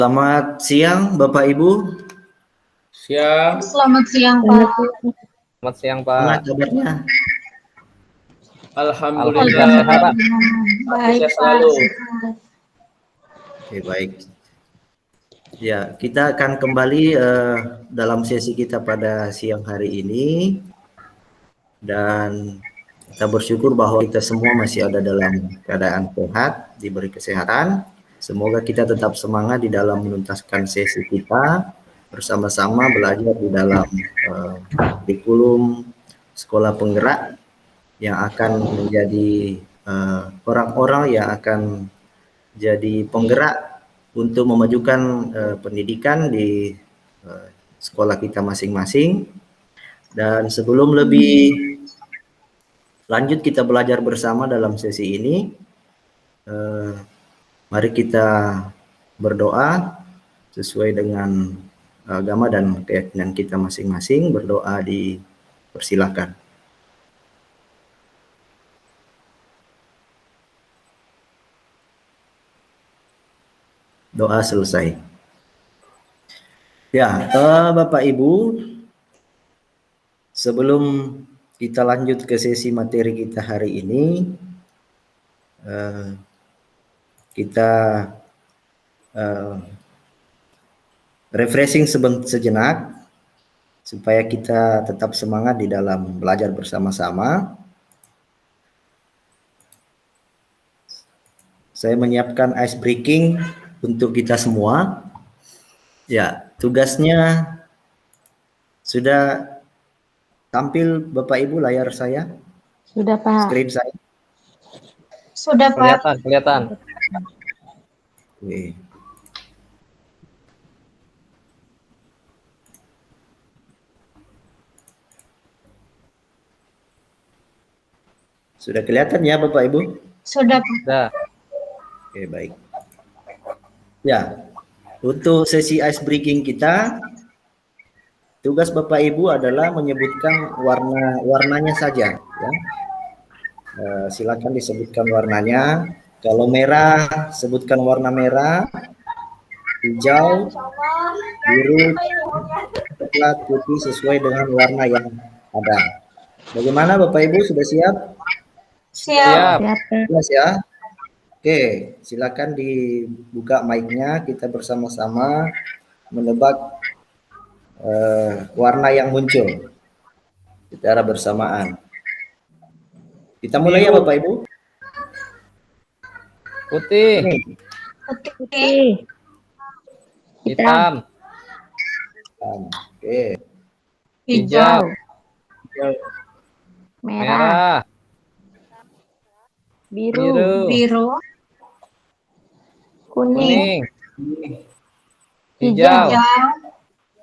Selamat siang Bapak Ibu. Siang. Selamat siang Pak. Selamat siang Gimana Pak. kabarnya? Alhamdulillah sehat Pak. Baik Sehat Pak. selalu. Oke, baik. Ya, kita akan kembali dalam sesi kita pada siang hari ini, dan kita bersyukur bahwa kita semua masih ada dalam keadaan sehat, diberi kesehatan. Semoga kita tetap semangat di dalam menuntaskan sesi kita bersama-sama belajar di dalam kurikulum sekolah penggerak yang akan menjadi orang-orang yang akan jadi penggerak untuk memajukan pendidikan di sekolah kita masing-masing. Dan sebelum lebih lanjut kita belajar bersama dalam sesi ini, mari kita berdoa sesuai dengan agama dan keyakinan kita masing-masing. Berdoa dipersilakan. Doa selesai. Ya, Bapak Ibu, sebelum kita lanjut ke sesi materi kita hari ini, kita refreshing sejenak supaya kita tetap semangat di dalam belajar bersama-sama. Saya menyiapkan ice breaking untuk kita semua. Ya, tugasnya sudah tampil Bapak Ibu layar saya? Sudah Pak. Screen saya? Sudah Pak. Kelihatan. Oke. Sudah kelihatan ya Bapak Ibu? Sudah Pak. Sudah. Oke, baik. Ya, untuk sesi ice breaking kita, tugas Bapak Ibu adalah menyebutkan warnanya saja. Ya. Silakan disebutkan warnanya. Kalau merah, sebutkan warna merah. Hijau, biru, coklat, putih sesuai dengan warna yang ada. Bagaimana Bapak Ibu, sudah siap? Siap. Jelas ya? Oke, silakan dibuka mic-nya, kita bersama-sama menebak warna yang muncul secara bersamaan. Kita mulai ya Bapak Ibu. Putih. Putih. Hitam. Oke. Hijau. Merah. Biru. Biru. Kuning. Hijau.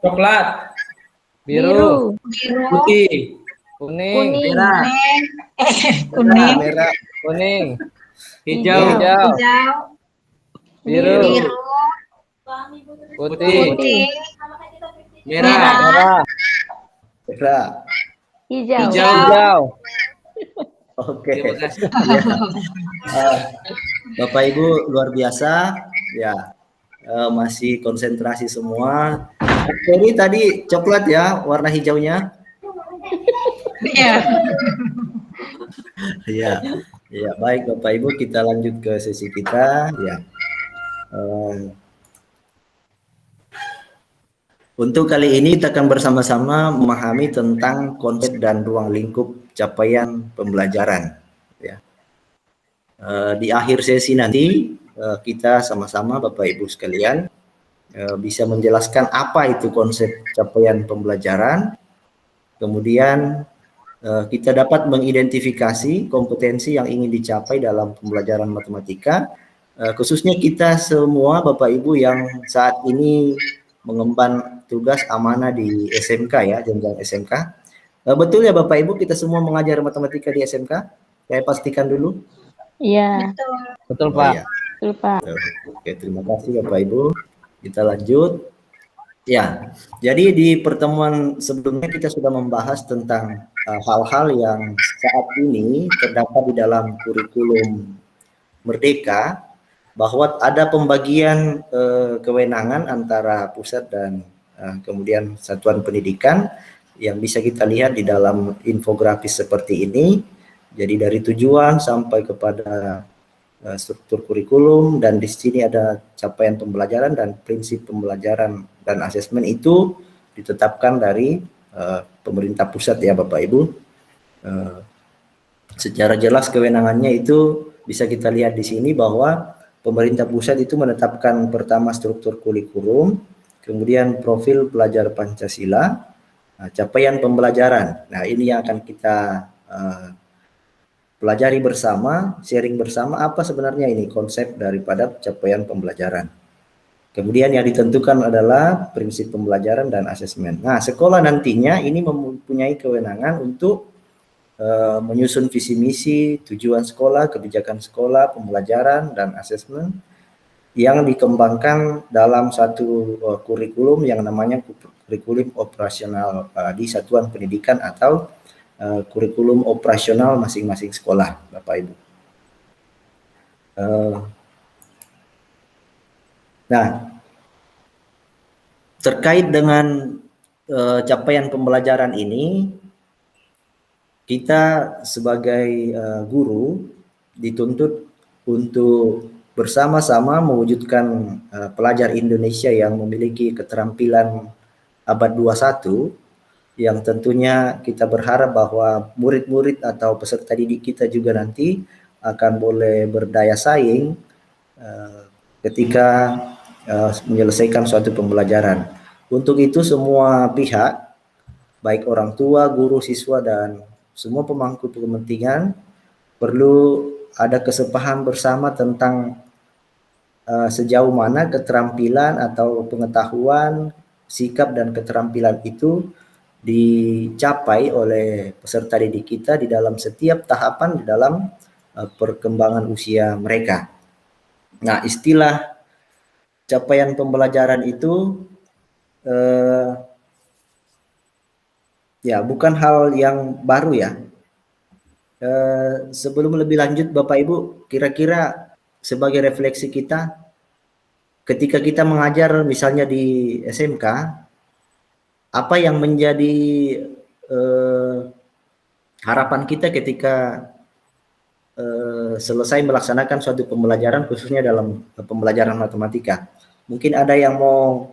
Coklat, Biru. putih, Kuning. merah, Kuning. Merah. Kuning. hijau, Hijau. Biru. Biru. Putih. merah, Merah. Merah. Hijau. Hijau. Oke. Terima kasih. Bapak Ibu luar biasa ya, masih konsentrasi semua. Ini tadi coklat ya warna hijaunya. Iya. Iya, iya, baik Bapak Ibu, kita lanjut ke sesi kita ya. Untuk kali ini kita akan bersama-sama memahami tentang konsep dan ruang lingkup capaian pembelajaran. Ya. Di akhir sesi nanti kita sama-sama Bapak Ibu sekalian bisa menjelaskan apa itu konsep capaian pembelajaran. Kemudian kita dapat mengidentifikasi kompetensi yang ingin dicapai dalam pembelajaran matematika, khususnya kita semua Bapak Ibu yang saat ini mengemban tugas amanah di SMK ya, jenjang SMK. Betul ya Bapak Ibu, kita semua mengajar matematika di SMK? Saya pastikan dulu. Iya. Betul Oh, Pak. ya. Betul Pak. Oke, terima kasih Bapak Ibu. Kita lanjut. Ya, jadi di pertemuan sebelumnya kita sudah membahas tentang hal-hal yang saat ini terdapat di dalam kurikulum Merdeka, bahwa ada pembagian kewenangan antara pusat dan kemudian satuan pendidikan yang bisa kita lihat di dalam infografis seperti ini. Jadi dari tujuan sampai kepada struktur kurikulum, dan di sini ada capaian pembelajaran dan prinsip pembelajaran dan asesmen itu ditetapkan dari pemerintah pusat ya Bapak Ibu. Secara jelas kewenangannya itu bisa kita lihat di sini bahwa pemerintah pusat itu menetapkan pertama struktur kurikulum, kemudian profil pelajar Pancasila, capaian pembelajaran. Nah ini yang akan kita pelajari bersama, sharing bersama apa sebenarnya ini konsep daripada capaian pembelajaran. Kemudian yang ditentukan adalah prinsip pembelajaran dan asesmen. Nah, sekolah nantinya ini mempunyai kewenangan untuk menyusun visi misi, tujuan sekolah, kebijakan sekolah, pembelajaran dan asesmen yang dikembangkan dalam satu kurikulum yang namanya kurikulum operasional di satuan pendidikan atau kurikulum operasional masing-masing sekolah, Bapak Ibu. Nah, terkait dengan capaian pembelajaran ini, kita sebagai guru dituntut untuk bersama-sama mewujudkan pelajar Indonesia yang memiliki keterampilan abad 21, yang tentunya kita berharap bahwa murid-murid atau peserta didik kita juga nanti akan boleh berdaya saing ketika menyelesaikan suatu pembelajaran. Untuk itu semua pihak, baik orang tua, guru, siswa, dan semua pemangku kepentingan perlu ada kesepahaman bersama tentang sejauh mana keterampilan atau pengetahuan, sikap dan keterampilan itu dicapai oleh peserta didik kita di dalam setiap tahapan di dalam perkembangan usia mereka. Nah, istilah capaian pembelajaran itu ya bukan hal yang baru ya. Sebelum lebih lanjut Bapak Ibu, kira-kira sebagai refleksi kita ketika kita mengajar misalnya di SMK, apa yang menjadi harapan kita ketika selesai melaksanakan suatu pembelajaran khususnya dalam pembelajaran matematika? Mungkin ada yang mau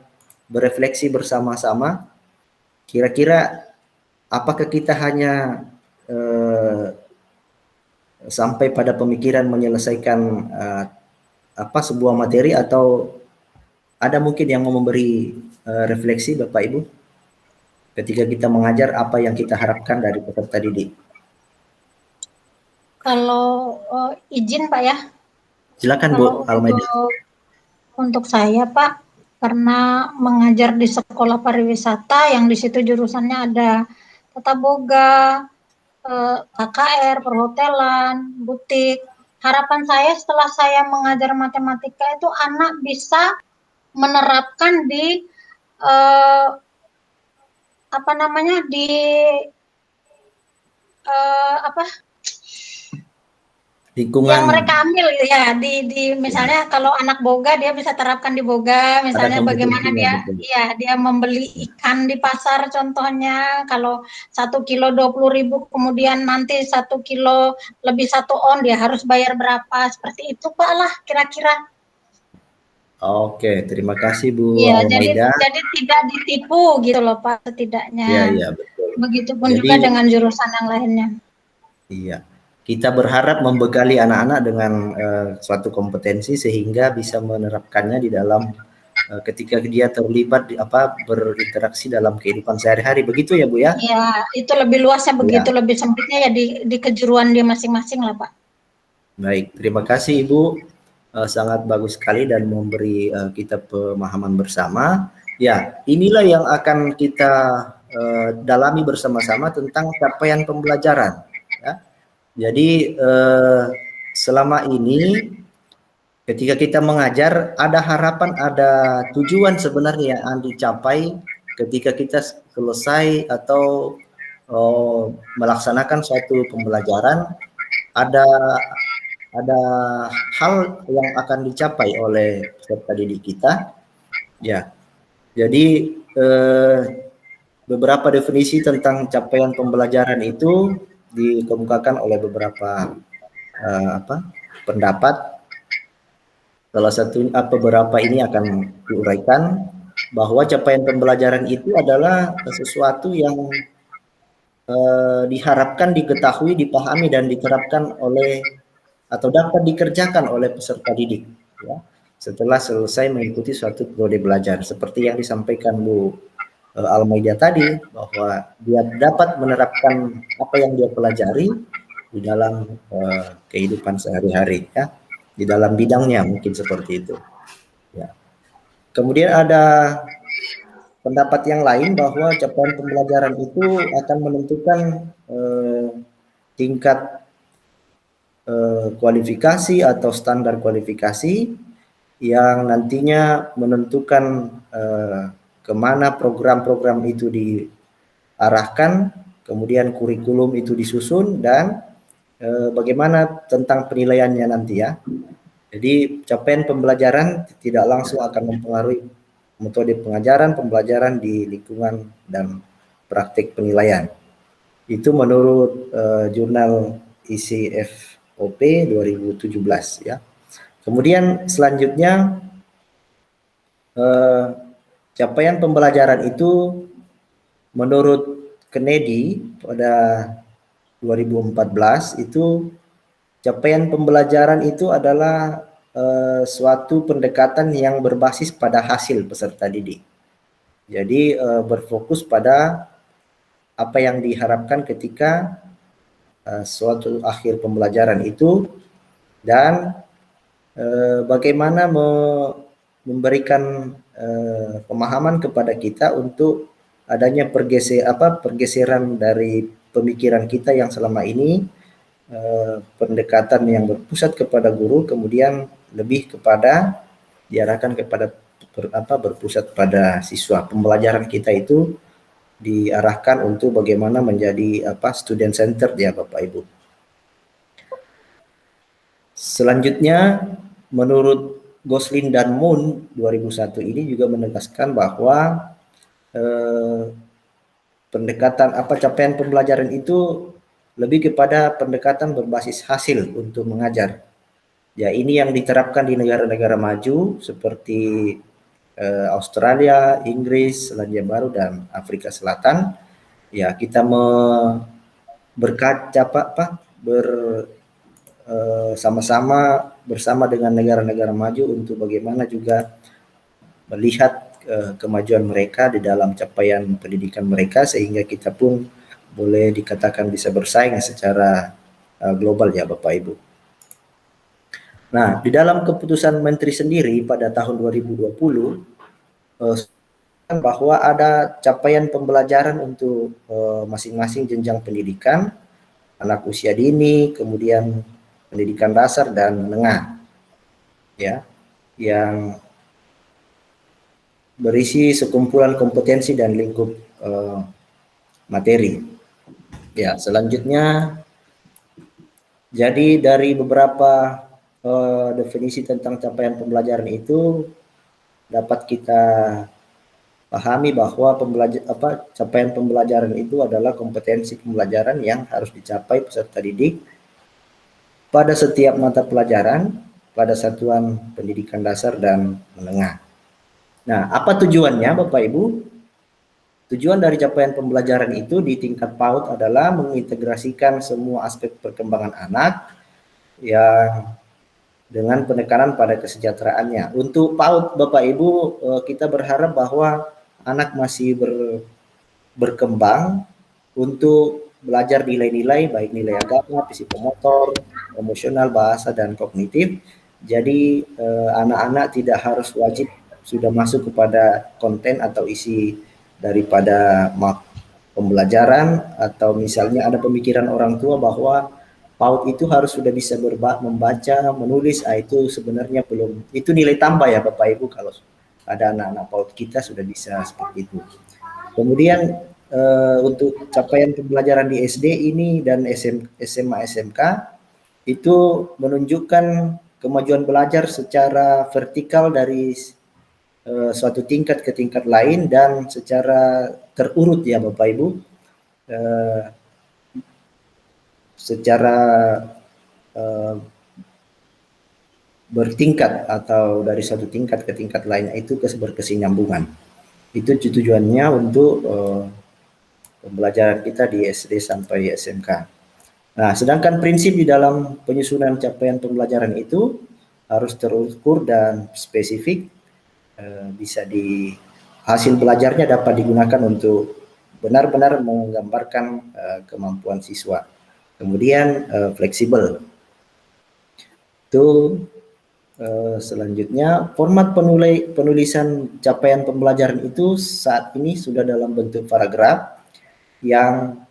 berefleksi bersama-sama, kira-kira apakah kita hanya sampai pada pemikiran menyelesaikan sebuah materi, atau ada mungkin yang mau memberi refleksi Bapak Ibu ketika kita mengajar, apa yang kita harapkan dari peserta didik? Kalau izin Pak ya. Silakan Bu Almaida. Untuk saya Pak, karena mengajar di sekolah pariwisata yang di situ jurusannya ada tata boga, KKR, perhotelan, butik. Harapan saya setelah saya mengajar matematika itu anak bisa menerapkan di lingkungan yang mereka ambil ya di misalnya kalau anak boga dia bisa terapkan di boga, misalnya bagaimana dia membeli ikan di pasar contohnya, kalau 1 kilo 20.000 kemudian nanti 1 kilo lebih 1 on dia harus bayar berapa, seperti itu Pak lah kira-kira. Oke, terima kasih Bu Iya, Almaida. jadi tidak ditipu gitu loh Pak setidaknya. Iya, betul. Begitupun juga dengan jurusan yang lainnya. Iya. Kita berharap membekali anak-anak dengan suatu kompetensi sehingga bisa menerapkannya di dalam ketika dia terlibat berinteraksi dalam kehidupan sehari-hari, begitu ya Bu ya? Iya, itu lebih luasnya begitu, lebih sempitnya ya di kejuruan dia masing-masing lah Pak. Baik, terima kasih Ibu, sangat bagus sekali dan memberi kita pemahaman bersama. Ya, inilah yang akan kita dalami bersama-sama tentang capaian pembelajaran. Ya. Jadi selama ini ketika kita mengajar ada harapan, ada tujuan sebenarnya yang dicapai ketika kita selesai atau melaksanakan suatu pembelajaran. Ada ada hal yang akan dicapai oleh peserta didik kita. Ya, jadi beberapa definisi tentang capaian pembelajaran itu dikemukakan oleh beberapa pendapat. Salah satu beberapa ini akan diuraikan bahwa capaian pembelajaran itu adalah sesuatu yang diharapkan diketahui, dipahami dan diterapkan oleh atau dapat dikerjakan oleh peserta didik, ya, setelah selesai mengikuti suatu periode belajar. Seperti yang disampaikan Bu Almaida tadi, bahwa dia dapat menerapkan apa yang dia pelajari di dalam kehidupan sehari-hari, ya, di dalam bidangnya, mungkin seperti itu. Ya. Kemudian ada pendapat yang lain bahwa capaian pembelajaran itu akan menentukan tingkat kualifikasi atau standar kualifikasi yang nantinya menentukan kemana program-program itu diarahkan, kemudian kurikulum itu disusun, dan bagaimana tentang penilaiannya nanti, ya. Jadi capaian pembelajaran tidak langsung akan mempengaruhi metode pengajaran, pembelajaran di lingkungan dan praktik penilaian. Itu menurut jurnal ICFOP 2017, ya. Kemudian selanjutnya capaian pembelajaran itu menurut Kennedy pada 2014 itu capaian pembelajaran itu adalah suatu pendekatan yang berbasis pada hasil peserta didik. Jadi berfokus pada apa yang diharapkan ketika suatu akhir pembelajaran itu, dan bagaimana memberikan pemahaman kepada kita untuk adanya pergeseran dari pemikiran kita yang selama ini pendekatan yang berpusat kepada guru, kemudian lebih kepada diarahkan kepada berpusat pada siswa. Pembelajaran kita itu diarahkan untuk bagaimana menjadi student center, ya Bapak Ibu. Selanjutnya menurut Goslin dan Moon 2001 ini juga menegaskan bahwa pendekatan capaian pembelajaran itu lebih kepada pendekatan berbasis hasil untuk mengajar. Ya, ini yang diterapkan di negara-negara maju seperti Australia, Inggris, Selandia Baru, dan Afrika Selatan. Ya, kita sama-sama bersama dengan negara-negara maju untuk bagaimana juga melihat kemajuan mereka di dalam capaian pendidikan mereka, sehingga kita pun boleh dikatakan bisa bersaing secara global, ya Bapak Ibu. Nah, di dalam keputusan Menteri sendiri pada tahun 2020 bahwa ada capaian pembelajaran untuk masing-masing jenjang pendidikan, anak usia dini, kemudian pendidikan dasar dan menengah, ya, yang berisi sekumpulan kompetensi dan lingkup materi. Ya, selanjutnya, jadi dari beberapa definisi tentang capaian pembelajaran itu dapat kita pahami bahwa capaian pembelajaran itu adalah kompetensi pembelajaran yang harus dicapai peserta didik pada setiap mata pelajaran pada satuan pendidikan dasar dan menengah. Nah, apa tujuannya Bapak Ibu? Tujuan dari capaian pembelajaran itu di tingkat PAUD adalah mengintegrasikan semua aspek perkembangan anak yang dengan penekanan pada kesejahteraannya. Untuk PAUD Bapak Ibu, kita berharap bahwa anak masih berkembang untuk belajar nilai-nilai, baik nilai agama, psikomotor, emosional, bahasa, dan kognitif. Jadi anak-anak tidak harus wajib sudah masuk kepada konten atau isi daripada pembelajaran, atau misalnya ada pemikiran orang tua bahwa PAUD itu harus sudah bisa membaca, menulis. Itu sebenarnya belum, itu nilai tambah ya Bapak Ibu kalau ada anak-anak PAUD kita sudah bisa seperti itu. Kemudian untuk capaian pembelajaran di SD ini dan SMA SMK itu menunjukkan kemajuan belajar secara vertikal dari suatu tingkat ke tingkat lain dan secara terurut ya Bapak Ibu, secara bertingkat atau dari satu tingkat ke tingkat lainnya itu berkesinambungan. Itu tujuannya untuk pembelajaran kita di SD sampai SMK. Nah, sedangkan prinsip di dalam penyusunan capaian pembelajaran itu harus terukur dan spesifik, bisa hasil belajarnya dapat digunakan untuk benar-benar menggambarkan kemampuan siswa. Kemudian fleksibel. Itu selanjutnya format penulisan capaian pembelajaran itu saat ini sudah dalam bentuk paragraf yang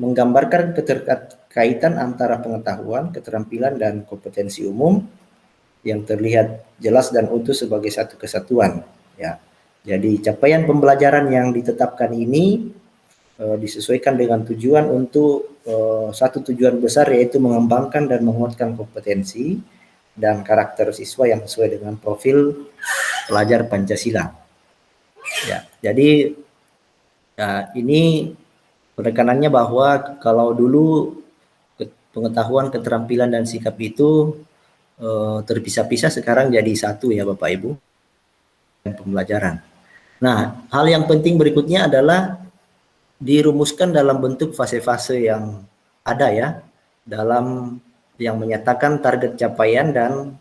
menggambarkan keterkaitan antara pengetahuan, keterampilan, dan kompetensi umum yang terlihat jelas dan utuh sebagai satu kesatuan. Ya, jadi capaian pembelajaran yang ditetapkan ini disesuaikan dengan tujuan untuk satu tujuan besar, yaitu mengembangkan dan menguatkan kompetensi dan karakter siswa yang sesuai dengan profil pelajar Pancasila. Ya, jadi ini penekanannya bahwa kalau dulu pengetahuan, keterampilan, dan sikap itu terpisah-pisah, sekarang jadi satu ya Bapak Ibu, pembelajaran. Nah, hal yang penting berikutnya adalah dirumuskan dalam bentuk fase-fase yang ada ya, dalam yang menyatakan target capaian dan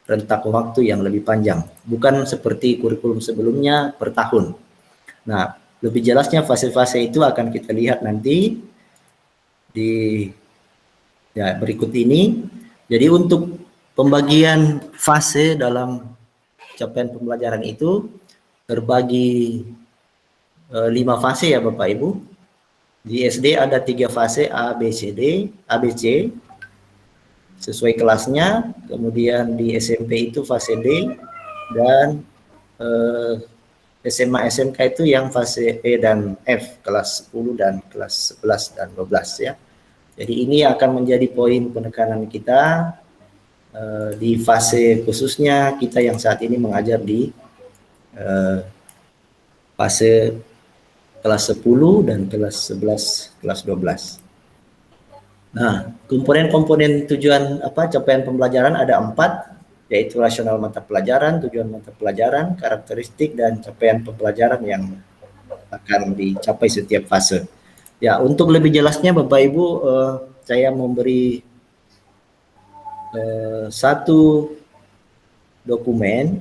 rentang waktu yang lebih panjang, bukan seperti kurikulum sebelumnya per tahun. Nah, lebih jelasnya fase-fase itu akan kita lihat nanti di berikut ini. Jadi untuk pembagian fase dalam capaian pembelajaran itu terbagi 5 fase ya Bapak Ibu. Di SD ada 3 fase A, B, C, D, A, B, C sesuai kelasnya. Kemudian di SMP itu fase D, dan SMA SMK itu yang fase E dan F, kelas 10 dan kelas 11 dan 12 ya. Jadi ini akan menjadi poin penekanan kita di fase, khususnya kita yang saat ini mengajar di fase kelas 10 dan kelas 11, kelas 12. Nah, komponen-komponen tujuan capaian pembelajaran ada 4, yaitu rasional mata pelajaran, tujuan mata pelajaran, karakteristik, dan capaian pembelajaran yang akan dicapai setiap fase. Ya, untuk lebih jelasnya Bapak Ibu, saya memberi satu dokumen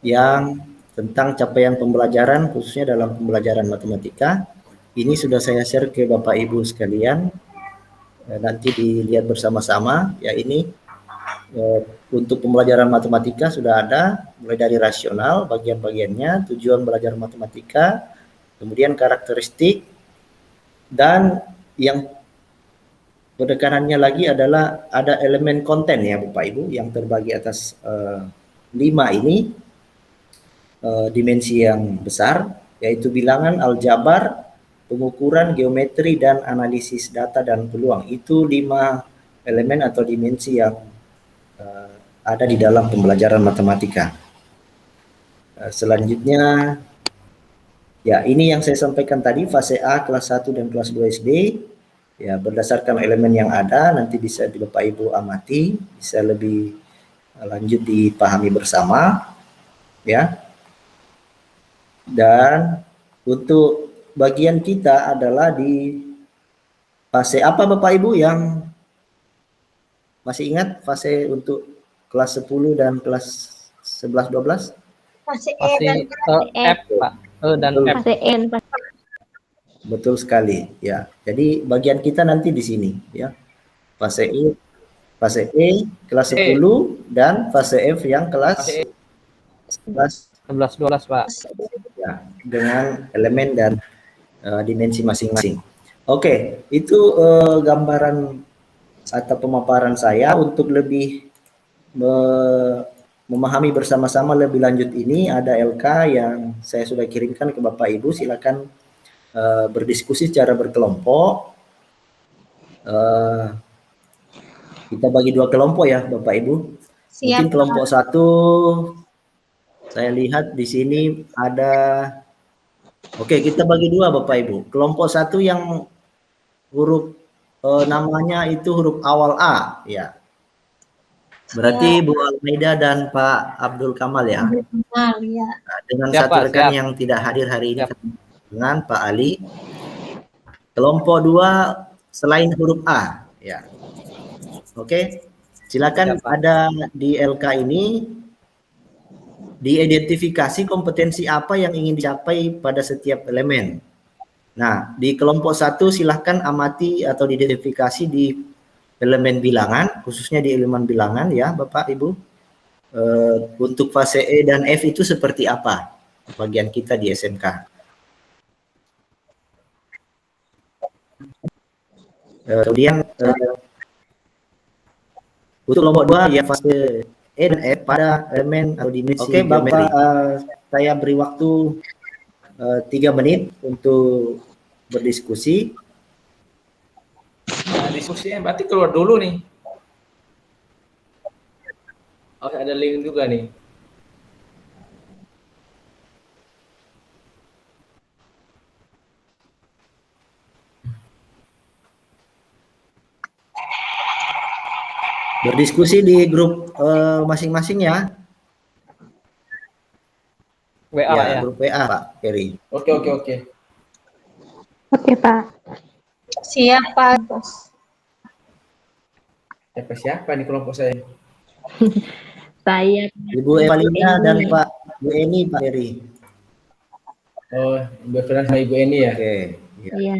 yang tentang capaian pembelajaran khususnya dalam pembelajaran matematika. Ini sudah saya share ke Bapak Ibu sekalian, nanti dilihat bersama-sama ya. Ini untuk pembelajaran matematika sudah ada, mulai dari rasional bagian-bagiannya, tujuan belajar matematika, kemudian karakteristik, dan yang penekanannya lagi adalah ada elemen konten ya Bapak Ibu, yang terbagi atas 5 ini dimensi yang besar, yaitu bilangan, aljabar, pengukuran, geometri, dan analisis data dan peluang. Itu 5 elemen atau dimensi yang ada di dalam pembelajaran matematika. Selanjutnya ya, ini yang saya sampaikan tadi, fase A kelas 1 dan kelas 2 SD. Ya, berdasarkan elemen yang ada nanti bisa Bapak Ibu amati, bisa lebih lanjut dipahami bersama ya. Dan untuk bagian kita adalah di fase apa Bapak Ibu yang masih ingat, fase untuk kelas 10 dan kelas 11 12? Fase E dan F Pak. Dan F. Fase N. Betul sekali ya. Jadi bagian kita nanti di sini ya. Fase E kelas 10 dan fase F yang kelas 11 12 Pak. Ya, dengan elemen dan dimensi masing-masing. Oke, itu gambaran atau pemaparan saya. Untuk lebih memahami bersama-sama lebih lanjut ini, ada LK yang saya sudah kirimkan ke Bapak Ibu. Silakan berdiskusi secara berkelompok. Kita bagi dua kelompok ya, Bapak Ibu. Mungkin Siap. kelompok satu, saya lihat di sini ada. Oke, kita bagi dua, Bapak Ibu. Kelompok satu yang huruf namanya itu huruf awal A, ya. Berarti Bu Almeida dan Pak Abdul Kamal ya. Kenal, ya. Nah, dengan Siap, satu Pak, rekan siap. yang tidak hadir hari ini Siap. dengan Pak Ali. Kelompok dua selain huruf A, ya. Oke, silakan Siap, Pak. ada di LK ini diidentifikasi kompetensi apa yang ingin dicapai pada setiap elemen. Nah, di kelompok satu silahkan amati atau diidentifikasi di elemen bilangan, khususnya di elemen bilangan ya Bapak Ibu. Untuk fase E dan F itu seperti apa bagian kita di SMK. Kemudian untuk kelompok 2 ya fase E dan F pada elemen atau dimensi. Oke Bapak, saya beri waktu 3 menit untuk berdiskusi. Nah, diskusinya berarti keluar dulu nih. Oh, ada link juga nih. Berdiskusi di grup masing-masing ya. WA ya. Grup WA Pak Ferry. Oke. Oke, Pak. Siap, Pak. Bos. Siapa nih kelompok saya? Saya Ibu Evalina dan Pak Bu Eni, Pak Ferry. Oh, Ibu Fran sama Ibu Eni ya? Oke. Ya. iya.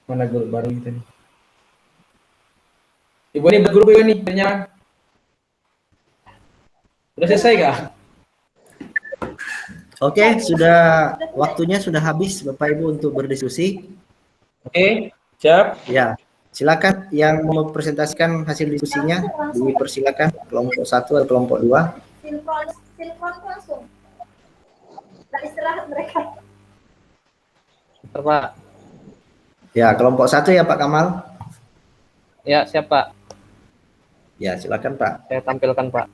Mana grup baru kita nih? Ibu Eni bergrup Ibu Eni, ternyata. Udah selesai kah? Oke, waktunya sudah habis Bapak Ibu untuk berdiskusi. Oke, siap. Ya, silakan yang mau presentasikan hasil diskusinya dipersilakan kelompok 1 atau kelompok 2. Silpon langsung. Tak istirahat mereka. Bentar, Pak. Ya, kelompok 1 ya Pak Kamal. Ya, siap, Pak. Ya, silakan Pak. Saya tampilkan, Pak.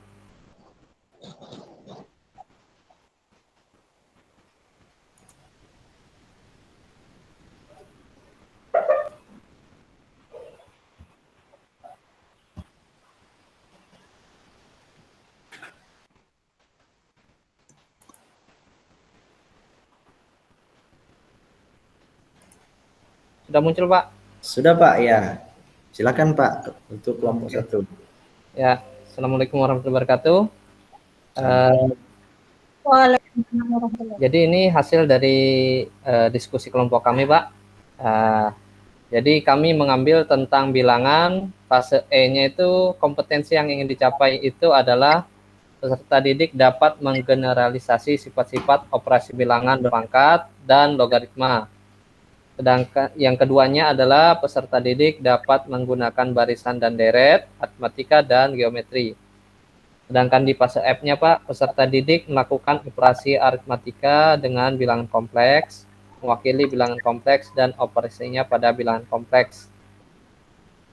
Sudah muncul, Pak? Sudah Pak, ya. Silakan Pak untuk kelompok 1. Ya, Assalamualaikum warahmatullahi wabarakatuh. Waalaikumsalam warahmatullahi. Jadi ini hasil dari diskusi kelompok kami, Pak. Jadi kami mengambil tentang bilangan, fase E-nya itu kompetensi yang ingin dicapai itu adalah peserta didik dapat menggeneralisasi sifat-sifat operasi bilangan berpangkat dan logaritma. Sedangkan yang keduanya adalah peserta didik dapat menggunakan barisan dan deret, aritmatika, dan geometri. Sedangkan di fase F-nya, Pak, peserta didik melakukan operasi aritmatika dengan bilangan kompleks, mewakili bilangan kompleks, dan operasinya pada bilangan kompleks.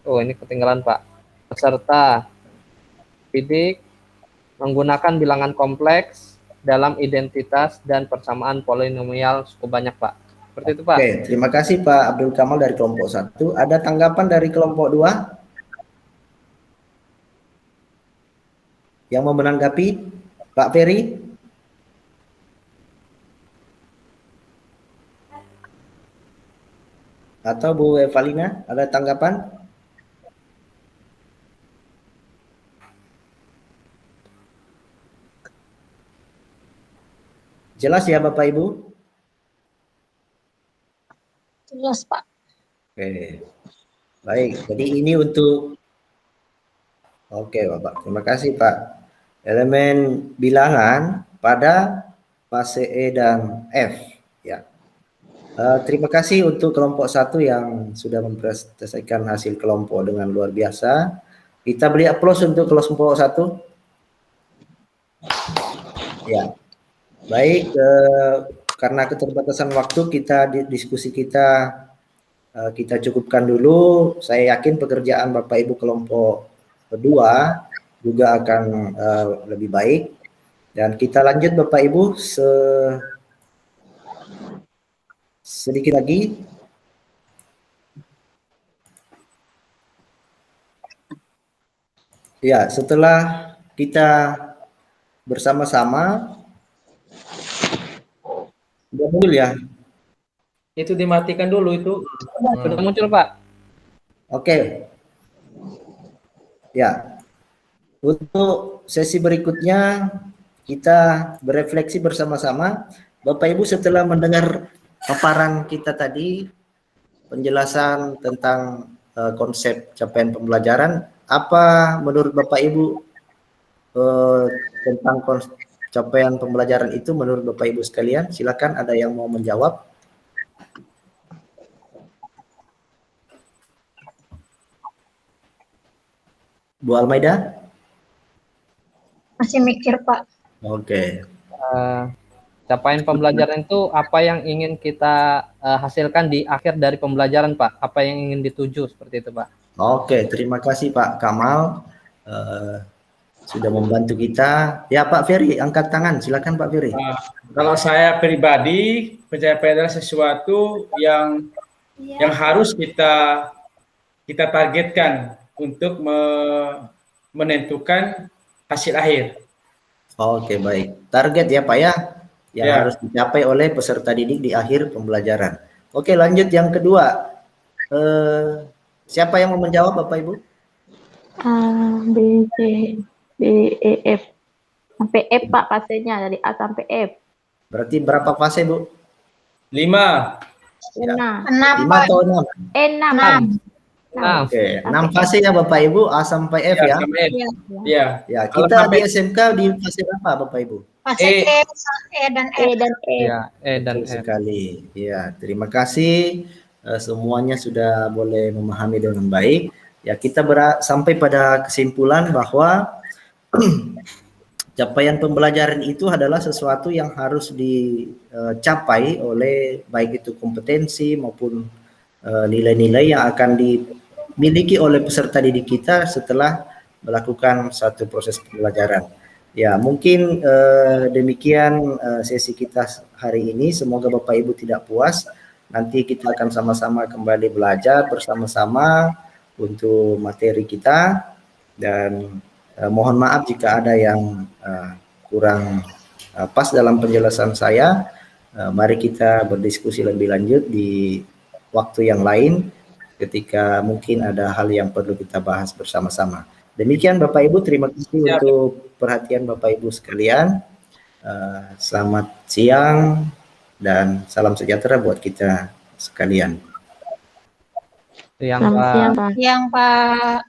Oh, ini ketinggalan, Pak. Peserta didik menggunakan bilangan kompleks dalam identitas dan persamaan polinomial cukup banyak, Pak. Seperti itu, Pak. Oke, terima kasih Pak Abdul Kamal dari kelompok 1. Ada tanggapan dari kelompok 2? Yang mau menanggapi? Pak Ferry? Atau Bu Evalina, ada tanggapan? Jelas ya Bapak Ibu? Jelas, Pak. Oke. Baik, jadi ini untuk Bapak. Terima kasih Pak. Elemen bilangan pada fase E dan F ya. Terima kasih untuk kelompok 1 yang sudah mempresentasikan hasil kelompok dengan luar biasa. Kita beri aplaus untuk kelompok 1. Ya. Baik, karena keterbatasan waktu diskusi kita cukupkan dulu. Saya yakin pekerjaan Bapak Ibu kelompok kedua juga akan lebih baik. Dan kita lanjut Bapak Ibu sedikit lagi. Ya, setelah kita bersama-sama, udah muncul ya? Itu dimatikan dulu itu. Sudah muncul, Pak. Oke. Ya, untuk sesi berikutnya kita berefleksi bersama-sama. Bapak Ibu setelah mendengar paparan kita tadi, penjelasan tentang konsep capaian pembelajaran, apa menurut Bapak Ibu tentang capaian pembelajaran itu menurut Bapak Ibu sekalian? Silakan, ada yang mau menjawab. Bu Almaida? Masih mikir, Pak. Oke. Capaian pembelajaran itu apa yang ingin kita hasilkan di akhir dari pembelajaran, Pak? Apa yang ingin dituju seperti itu, Pak? Oke, terima kasih Pak Kamal sudah membantu kita. Ya Pak Ferry, angkat tangan. Silakan Pak Ferry. Kalau saya pribadi, pencapaian adalah sesuatu yang harus kita targetkan untuk menentukan hasil akhir. Oke, baik. Target ya Pak ya, yang Ya. harus dicapai oleh peserta didik di akhir pembelajaran. Oke, lanjut yang kedua. Siapa yang mau menjawab Bapak Ibu? A, B, C, D, E, F. Sampai F, Pak, fasenya dari A sampai F. Berarti berapa fase Bu? 5. 6. 6, 5 Pak. atau 6? 6. Nah, Oke, 6 fase ya Bapak Ibu, A sampai F ya. Sampai F. Ya. Ya. Ya, Kalau kita di sampai- SMK di fase berapa Bapak Ibu? Fase E. E dan E F. dan F. ya, E dan Betul F. sekali. Ya, terima kasih. Semuanya sudah boleh memahami dengan baik. Ya, kita sampai pada kesimpulan bahwa capaian pembelajaran itu adalah sesuatu yang harus dicapai oleh baik itu kompetensi maupun nilai-nilai yang akan dimiliki oleh peserta didik kita setelah melakukan satu proses pembelajaran. Ya, mungkin demikian sesi kita hari ini. Semoga Bapak Ibu tidak puas. Nanti kita akan sama-sama kembali belajar bersama-sama untuk materi kita, dan mohon maaf jika ada yang kurang pas dalam penjelasan saya. Mari kita berdiskusi lebih lanjut di waktu yang lain ketika mungkin ada hal yang perlu kita bahas bersama-sama. Demikian Bapak Ibu, terima kasih untuk perhatian Bapak Ibu sekalian. Selamat siang dan salam sejahtera buat kita sekalian. Yang Selamat Pak. siang, Pak. Yang Pak.